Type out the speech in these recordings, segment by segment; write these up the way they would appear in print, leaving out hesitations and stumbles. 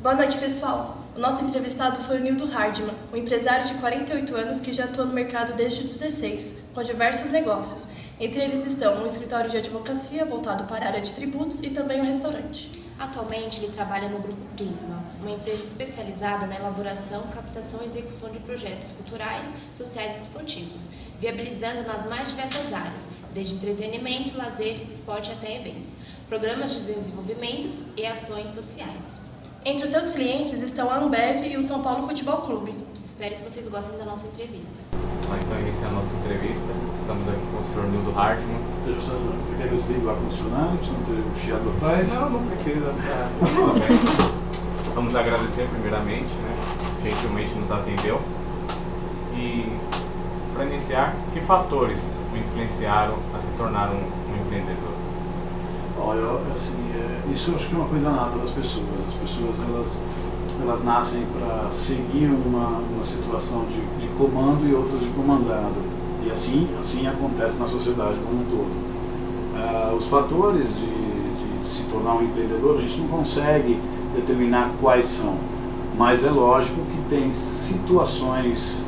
Boa noite, pessoal. O nosso entrevistado foi o Nildo Hardman, um empresário de 48 anos que já atua no mercado desde os 16, com diversos negócios. Entre eles estão um escritório de advocacia voltado para a área de tributos e também um restaurante. Atualmente, ele trabalha no Grupo Prisma, uma empresa especializada na elaboração, captação e execução de projetos culturais, sociais e esportivos, viabilizando nas mais diversas áreas, desde entretenimento, lazer, esporte até eventos, programas de desenvolvimento e ações sociais. Entre os seus clientes estão a Ambev e o São Paulo Futebol Clube. Espero que vocês gostem da nossa entrevista. Então, iniciar a nossa entrevista. Estamos aqui com o Sr. Nildo Hardman. Você quer que eu desligue o ar-condicionado, para não ter o chiado atrás? Não precisa. Vamos agradecer primeiramente, gentilmente nos atendeu. E, para iniciar, que fatores o influenciaram a se tornar um empreendedor? Olha, isso eu acho que é uma coisa nata das pessoas. As pessoas, elas nascem para seguir uma situação de comando e outras de comandado. E assim acontece na sociedade como um todo. Os fatores de se tornar um empreendedor, a gente não consegue determinar quais são. Mas é lógico que tem situações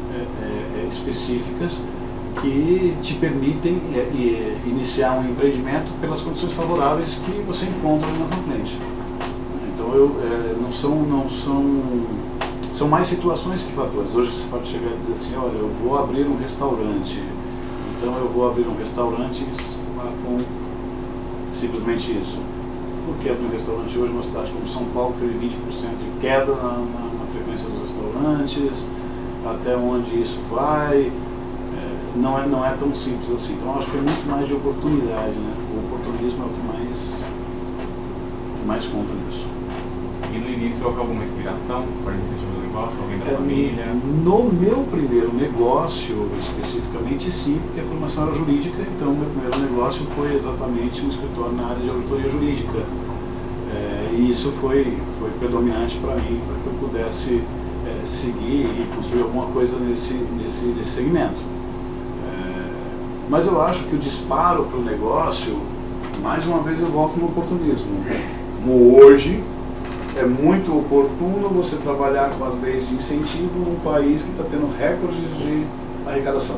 específicas que te permitem iniciar um empreendimento pelas condições favoráveis que você encontra ali na sua frente. Então, são mais situações que fatores. Hoje você pode chegar e dizer assim, olha, eu vou abrir um restaurante, então eu vou abrir um restaurante com simplesmente isso. Por que abrir um restaurante hoje numa cidade como São Paulo, teve 20% de queda na frequência dos restaurantes, até onde isso vai? Não é tão simples assim. Então, eu acho que é muito mais de oportunidade, né? O oportunismo é o que mais conta nisso. E no início houve alguma inspiração para a iniciativa do negócio? Alguém da família? No meu primeiro negócio, especificamente, sim, porque a formação era jurídica, então o meu primeiro negócio foi exatamente um escritório na área de auditoria jurídica. E isso foi predominante para mim, para que eu pudesse seguir e construir alguma coisa nesse segmento. Mas eu acho que o disparo para o negócio, mais uma vez eu volto no oportunismo. Como hoje, é muito oportuno você trabalhar com as leis de incentivo num país que está tendo recordes de arrecadação.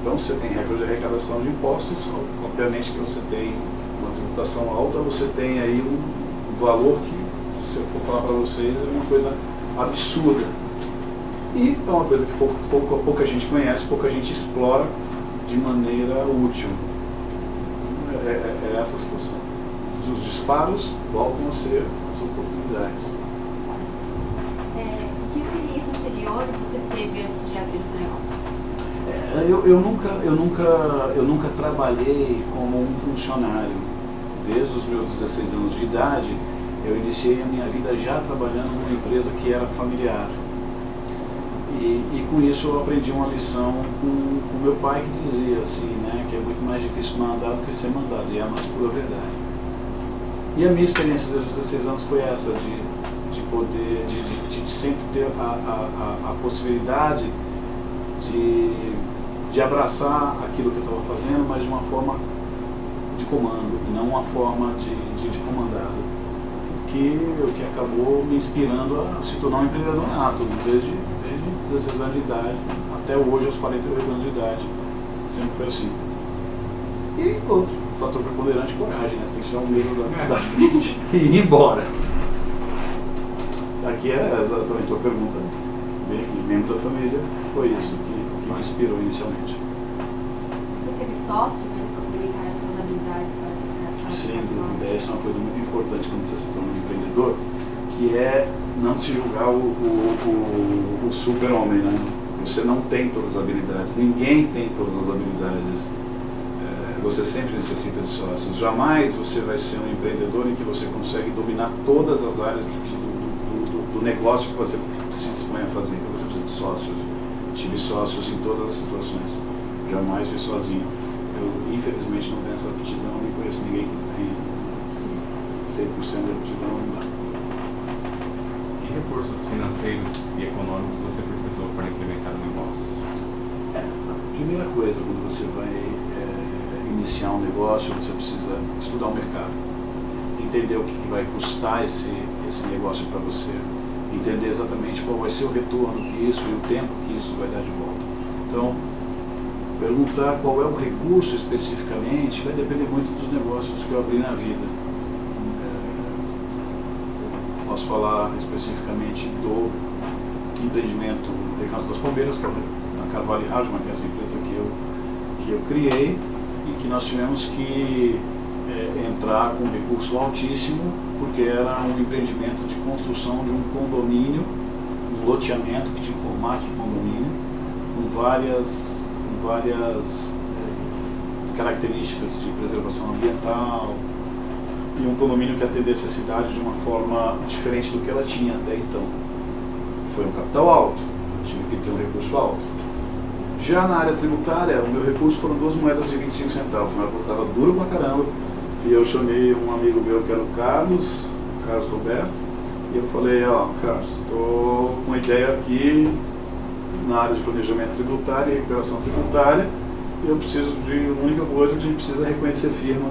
Então, se você tem recorde de arrecadação de impostos, obviamente que você tem uma tributação alta, você tem aí um valor que, se eu for falar para vocês, é uma coisa absurda. E é uma coisa que pouca gente conhece, pouca gente explora de maneira útil. É essa a situação. Os disparos voltam a ser as oportunidades. Que experiência anterior você teve antes de abrir o seu negócio? Eu nunca trabalhei como um funcionário. Desde os meus 16 anos de idade, eu iniciei a minha vida já trabalhando numa empresa que era familiar. E com isso eu aprendi uma lição com meu pai, que dizia assim, que é muito mais difícil mandar do que ser mandado, e é a mais pura verdade. E a minha experiência desde os 16 anos foi essa, de poder, de sempre ter a possibilidade de abraçar aquilo que eu estava fazendo, mas de uma forma de comando, e não uma forma de comandado. O que acabou me inspirando a se tornar um empreendedor nato, desde 16 anos de idade até hoje, aos 48 anos de idade. Sempre foi assim. E outro fator preponderante, coragem, né? Você tem que tirar o medo da frente e ir embora. Aqui é exatamente a tua pergunta. Bem aqui, membro da família, foi isso que me inspirou inicialmente. Você teve sócio para complementar as suas habilidades? Sem dúvida, essa é uma coisa muito importante quando você se torna um empreendedor, que é não se julgar o super-homem, né? Você não tem todas as habilidades, ninguém tem todas as habilidades. Você sempre necessita de sócios. Jamais você vai ser um empreendedor em que você consegue dominar todas as áreas do negócio que você se dispõe a fazer. Então você precisa de sócios. Tive sócios em todas as situações. Jamais fui sozinho. Eu, infelizmente, não tenho essa aptidão, nem conheço ninguém que tenha 100% de aptidão, não dá. Que recursos financeiros e econômicos você precisou para implementar o negócio? A primeira coisa, quando você vai iniciar um negócio, você precisa estudar o mercado, entender o que vai custar esse esse negócio para você entender exatamente qual vai ser o retorno que isso e o tempo que isso vai dar de volta. Então, perguntar qual é o recurso especificamente vai depender muito dos negócios que eu abri na vida. Posso falar especificamente do empreendimento Recanto das Palmeiras, que é a Carvalho e Hardman, que é essa empresa que eu criei e que nós tivemos que entrar com um recurso altíssimo, porque era um empreendimento de construção de um condomínio, um loteamento que tinha formato de condomínio, com várias características de preservação ambiental, e um condomínio que atendesse a cidade de uma forma diferente do que ela tinha até então. Foi um capital alto, eu tive que ter um recurso alto. Já na área tributária, o meu recurso foram 2 moedas de 25 centavos, mas eu estava duro pra caramba, e eu chamei um amigo meu que era o Carlos Roberto, e eu falei, Carlos, estou com uma ideia aqui na área de planejamento tributário e recuperação tributária, e eu preciso de uma única coisa, que a gente precisa reconhecer firma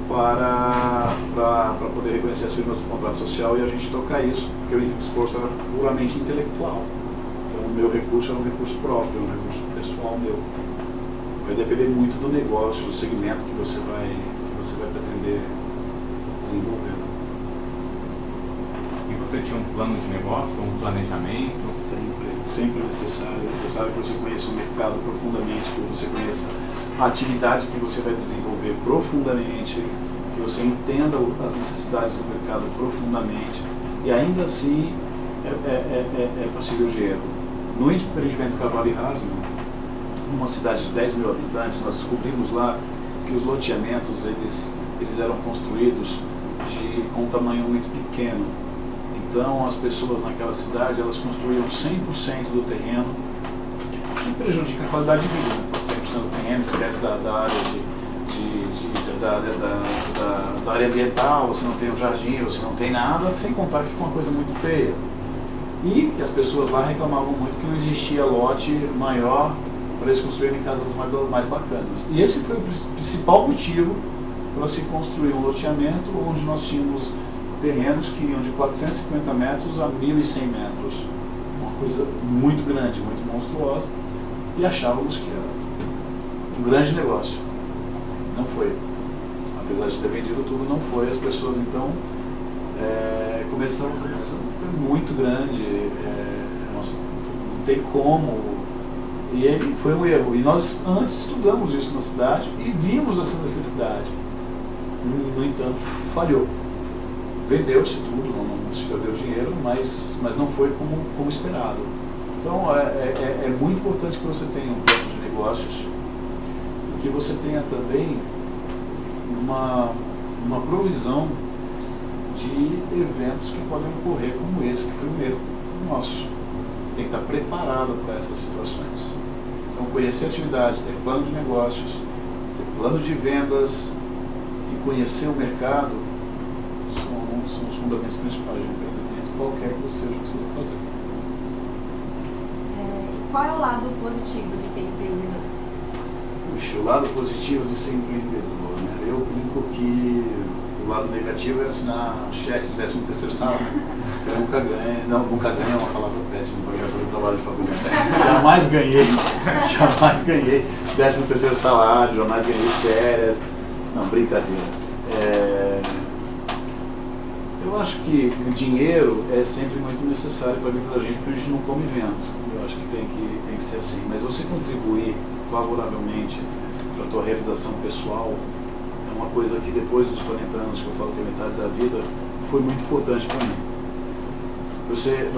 para poder reconhecer as firmas do contrato social e a gente tocar isso, porque o esforço era puramente intelectual. Então o meu recurso era um recurso próprio, um recurso pessoal meu. Vai depender muito do negócio, do segmento que você vai pretender desenvolver. E você tinha um plano de negócio, um planejamento? Sempre necessário. É necessário que você conheça o mercado profundamente, que você conheça a atividade que você vai desenvolver profundamente, que você entenda as necessidades do mercado profundamente, e ainda assim é possível de erro. No empreendimento Carvalho e Hardman, numa cidade de 10 mil habitantes, nós descobrimos lá que os loteamentos eles eram construídos com um tamanho muito pequeno. Então as pessoas naquela cidade elas construíam 100% do terreno, que prejudica a qualidade de vida. 100% do terreno, esquece da área da área ambiental, você não tem um jardim, você não tem nada, sem contar que fica uma coisa muito feia. E as pessoas lá reclamavam muito que não existia lote maior para eles construírem casas mais bacanas. E esse foi o principal motivo para se construir um loteamento onde nós tínhamos terrenos que iam de 450 metros a 1.100 metros. Uma coisa muito grande, muito monstruosa. E achávamos que era um grande negócio. Não foi. Apesar de ter vendido tudo, não foi. As pessoas então começaram a ficar muito grande. Nossa, não tem como. E ele foi um erro. E nós antes estudamos isso na cidade e vimos essa necessidade. No entanto, falhou. Vendeu-se tudo, não se perdeu dinheiro, mas não foi como esperado. Então é muito importante que você tenha um plano de negócios e que você tenha também uma provisão de eventos que podem ocorrer como esse, que foi o meu, nosso. Você tem que estar preparado para essas situações. Então conhecer a atividade, ter plano de negócios, ter plano de vendas e conhecer o mercado são os fundamentos principais de um empreendimento, qualquer que seja o que você vai fazer. Qual é o lado positivo de ser empreendedor? Puxa, o lado positivo de ser empreendedor, né? Eu brinco que o lado negativo é assinar cheque de 13º salário. Eu nunca ganhei é uma palavra péssima para fazer trabalho de faculdade. Jamais ganhei 13º salário, jamais ganhei férias. Não, brincadeira. Eu acho que o dinheiro é sempre muito necessário para a vida da gente, porque a gente não come vento. Eu acho que tem que ser assim. Mas você contribuir favoravelmente para a tua realização pessoal é uma coisa que depois dos 40 anos, que eu falo que é metade da vida, foi muito importante para mim. Você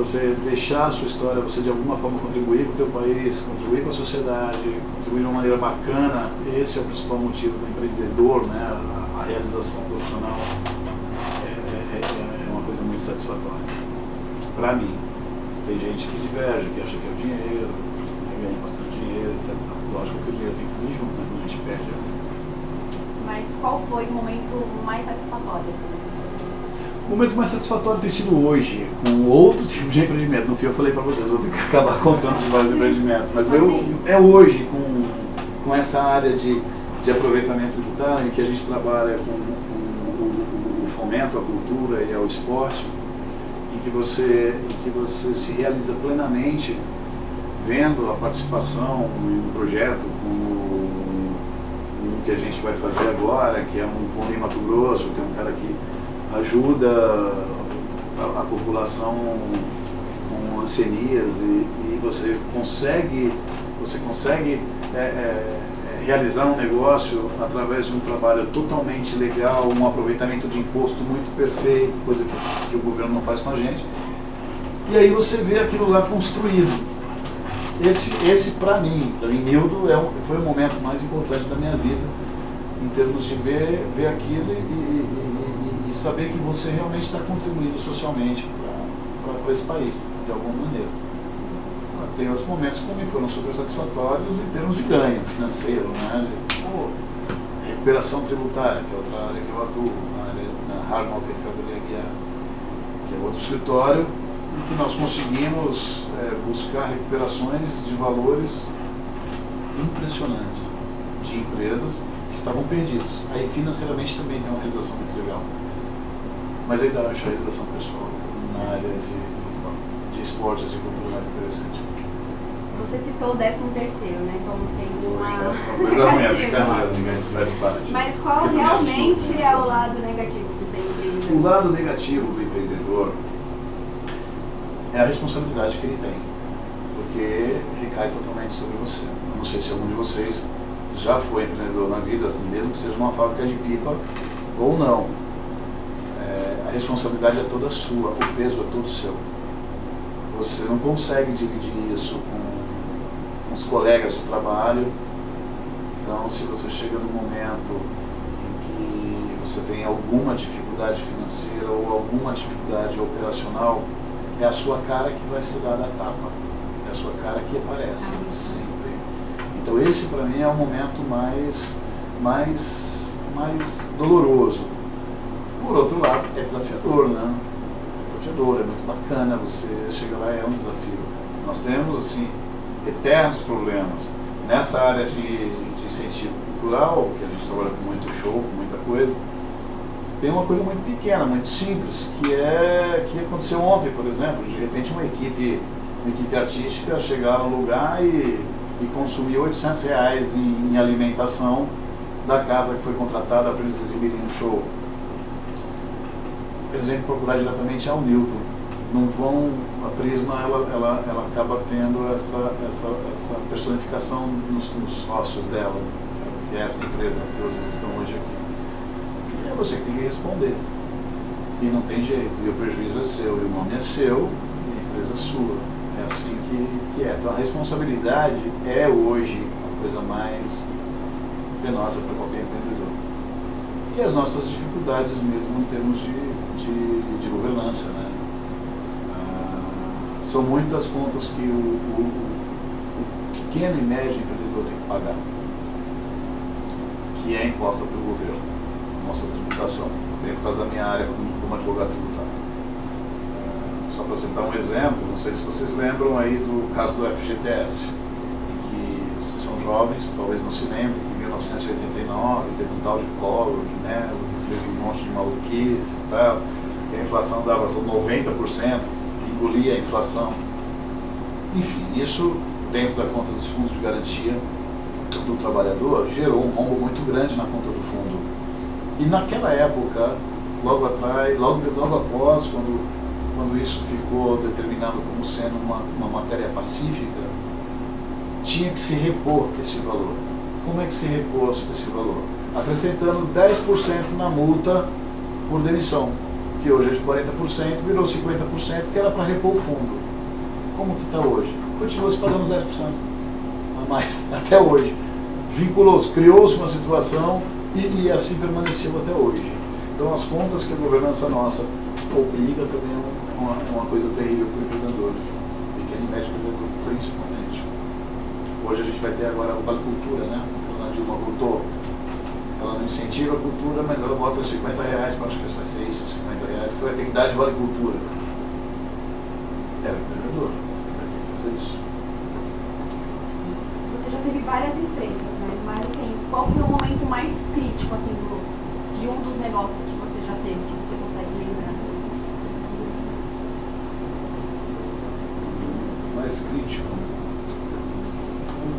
deixar a sua história, você de alguma forma contribuir com o teu país, contribuir com a sociedade, contribuir de uma maneira bacana, esse é o principal motivo do empreendedor, né? A realização profissional é uma coisa muito satisfatória. Para mim, tem gente que diverge, que acha que é o dinheiro, que ganha bastante dinheiro, etc. Lógico que o dinheiro tem que vir junto, né? Quando a gente perde. Mas qual foi o momento mais satisfatório? O momento mais satisfatório tem sido hoje, com outro tipo de empreendimento. No fim eu falei para vocês, eu vou ter que acabar contando de vários empreendimentos, mas é hoje, com essa área de aproveitamento tributário, em que a gente trabalha com o fomento à cultura e ao esporte, que você se realiza plenamente vendo a participação em um projeto como um que a gente vai fazer agora, que é um fundo em Mato Grosso, que é um cara que ajuda a população com ancenias e você consegue realizar um negócio através de um trabalho totalmente legal, um aproveitamento de imposto muito perfeito, coisa que o governo não faz com a gente. E aí você vê aquilo lá construído. Esse para mim, Nildo, foi o momento mais importante da minha vida, em termos de ver aquilo e saber que você realmente está contribuindo socialmente para esse país, de alguma maneira. Tem outros momentos que também foram super satisfatórios em termos de ganho financeiro, né? Recuperação tributária, que é outra área que eu atuo, na área da Harman Altenfeld Aguiar, que é outro escritório, em que nós conseguimos buscar recuperações de valores impressionantes de empresas que estavam perdidos. Aí financeiramente também tem uma realização muito legal. Mas aí eu acho a realização pessoal na área de esportes e cultura mais interessante. Você citou o 13º, né, como sendo uma coisa ruim, a brincadeira, faz parte. Mas qual realmente é o lado negativo do ser empreendedor? O lado negativo do empreendedor é a responsabilidade que ele tem, porque recai totalmente sobre você. Eu não sei se algum de vocês já foi empreendedor na vida, mesmo que seja numa fábrica de pipa ou não. A responsabilidade é toda sua, o peso é todo seu. Você não consegue dividir isso com os colegas de trabalho. Então, se você chega num momento em que você tem alguma dificuldade financeira ou alguma dificuldade operacional, é a sua cara que vai se dar da tapa, é a sua cara que aparece sempre. Então esse para mim é o momento mais doloroso. Por outro lado, é desafiador, né? É desafiador, é muito bacana, você chega lá, é um desafio. Nós temos, assim, eternos problemas. Nessa área de incentivo cultural, que a gente trabalha com muito show, com muita coisa, tem uma coisa muito pequena, muito simples, que aconteceu ontem, por exemplo. De repente uma equipe artística chegar no lugar e consumir R$800 em alimentação da casa que foi contratada para eles exibirem um show. Eles vêm procurar diretamente ao Nilton. Não vão, a Prisma ela acaba tendo essa personificação nos sócios dela, que é essa empresa que vocês estão hoje aqui. É você que tem que responder. E não tem jeito. E o prejuízo é seu, e o nome é seu, e a empresa é sua. É assim que é. Então a responsabilidade é hoje a coisa mais penosa para qualquer empreendedor. E as nossas dificuldades mesmo em termos de governança, né? São muitas contas que o pequeno e médio empreendedor tem que pagar, que é imposta pelo governo, nossa tributação, bem por causa da minha área como advogado tributário. Só para citar um exemplo, não sei se vocês lembram aí do caso do FGTS, em que vocês são jovens, talvez não se lembrem, que em 1989 teve um tal de Collor, de Mello, que fez um monte de maluquice e tal, que a inflação dava 90%, engolia a inflação. Enfim, isso dentro da conta dos fundos de garantia do trabalhador gerou um rombo muito grande na conta do fundo. E naquela época, logo após, quando isso ficou determinado como sendo uma matéria pacífica, tinha que se repor esse valor. Como é que se repôs esse valor? Acrescentando 10% na multa por demissão, que hoje é de 40%, virou 50%, que era para repor o fundo. Como que está hoje? Continua-se pagando 10% a mais, até hoje. Vinculou-se, criou-se uma situação e assim permaneceu até hoje. Então as contas que a governança nossa obriga também é uma coisa terrível para o empreendedor, pequeno e médio empreendedor principalmente. Hoje a gente vai ter agora a Vale Cultura, né? A Dilma botou, ela não incentiva a cultura, mas ela bota R$50, acho que vai ser isso, R$50, que você vai ter que dar de Vale Cultura. É o empreendedor, vai ter que fazer isso. Você já teve várias empresas, né? Mas assim, qual foi o momento mais crítico assim, de um dos negócios que você já teve, que você consegue lembrar? Assim? mais crítico,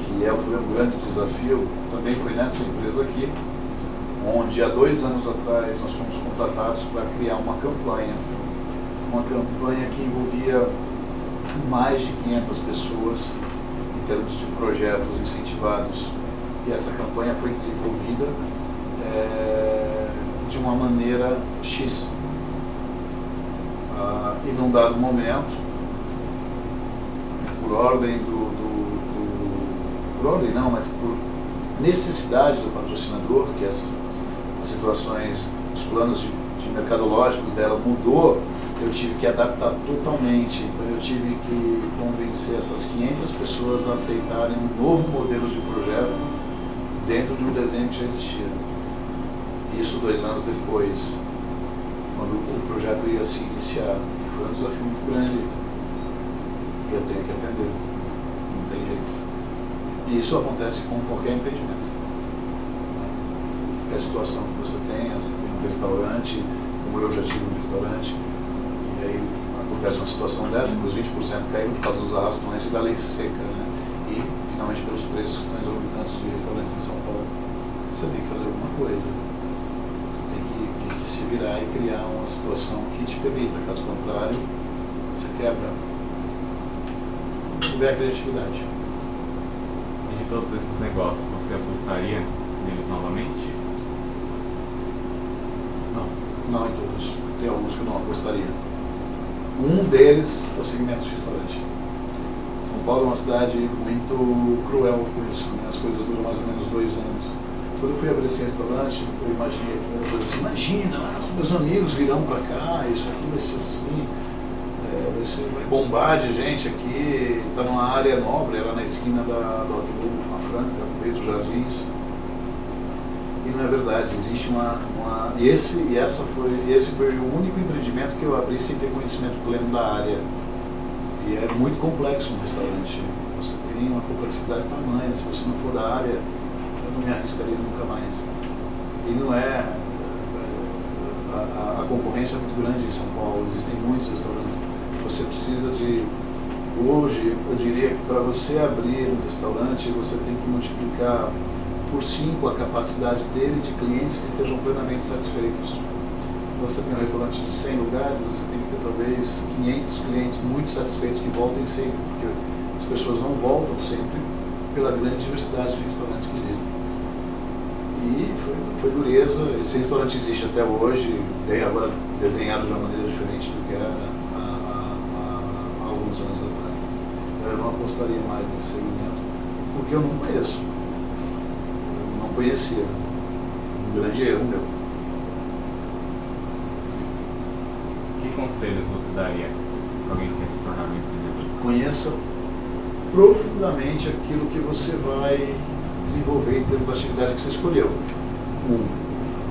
que foi um grande desafio, também foi nessa empresa aqui, onde há 2 anos atrás nós fomos contratados para criar uma campanha que envolvia mais de 500 pessoas em termos de projetos incentivados. E essa campanha foi desenvolvida de uma maneira X. E num dado momento, por ordem mas por necessidade do patrocinador, que as situações, os planos de mercadológicos dela mudou, eu tive que adaptar totalmente. Então eu tive que convencer essas 500 pessoas a aceitarem um novo modelo de projeto dentro de um desenho que já existia. Isso 2 anos depois, quando o projeto ia se iniciar. E foi um desafio muito grande. E eu tenho que atender. Não tem jeito. E isso acontece com qualquer empreendimento. Qualquer situação que você tem um restaurante, como eu já tive um restaurante, e aí acontece uma situação dessa, que os 20% caíram por causa dos arrastões e da lei seca, né? E, finalmente, pelos preços exorbitantes de restaurantes em São Paulo. Você tem que fazer alguma coisa. Você tem que se virar e criar uma situação que te permita. Caso contrário, você quebra. Tiver a criatividade. E de todos esses negócios, você apostaria neles novamente? Não em todos. Tem alguns que eu não apostaria. Um deles é o segmento de restaurante. São Paulo é uma cidade muito cruel por isso, né? As coisas duram mais ou menos 2 anos. Quando eu fui abrir esse restaurante, eu imaginei a primeira coisa assim, imagina, os meus amigos virão para cá, isso aqui vai ser assim, vai bombar de gente aqui, está numa área nobre, era na esquina do Outlook, na Franca, no meio dos Jardins. E não é verdade, existe esse foi o único empreendimento que eu abri sem ter conhecimento pleno da área. E é muito complexo um restaurante. Você tem uma complexidade tamanha, se você não for da área, eu não me arriscaria nunca mais. E não é... A concorrência é muito grande em São Paulo, existem muitos restaurantes. Você precisa de... Hoje, eu diria que para você abrir um restaurante, você tem que multiplicar por 5 a capacidade dele de clientes que estejam plenamente satisfeitos. Você tem um restaurante de 100 lugares, você tem que ter talvez 500 clientes muito satisfeitos que voltem sempre, porque as pessoas não voltam sempre pela grande diversidade de restaurantes que existem. E foi dureza. Esse restaurante existe até hoje, bem agora desenhado de uma maneira diferente do que era há alguns anos atrás. Eu não apostaria mais nesse segmento, porque eu não conheço. Conhecia. Um grande erro meu. Que conselhos você daria para alguém que quer se tornar um empreendedor? Conheça profundamente aquilo que você vai desenvolver em termos da atividade que você escolheu.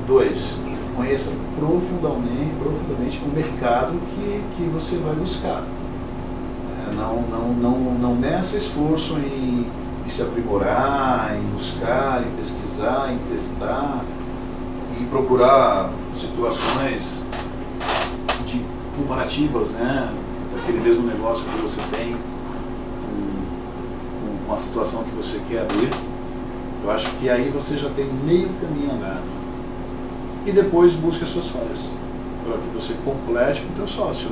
2. Conheça profundamente o mercado que você vai buscar. Não meça esforço em se aprimorar, em buscar, em pesquisar, em testar, em procurar situações comparativas, né, daquele mesmo negócio que você tem com a situação que você quer abrir. Eu acho que aí você já tem meio caminho andado. E depois busque as suas falhas, para que você complete com o teu sócio.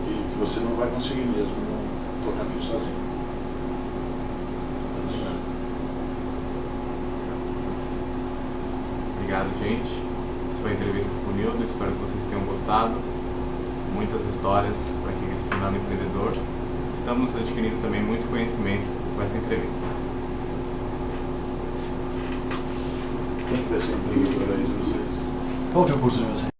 E que você não vai conseguir mesmo tocar aquilo sozinho. Obrigado, gente. Essa foi a entrevista com o Nildo. Espero que vocês tenham gostado. Muitas histórias para quem quer se tornar um empreendedor. Estamos adquirindo também muito conhecimento com essa entrevista. Quem que vai ser entrevistado aí de vocês? Qual que é o curso de vocês?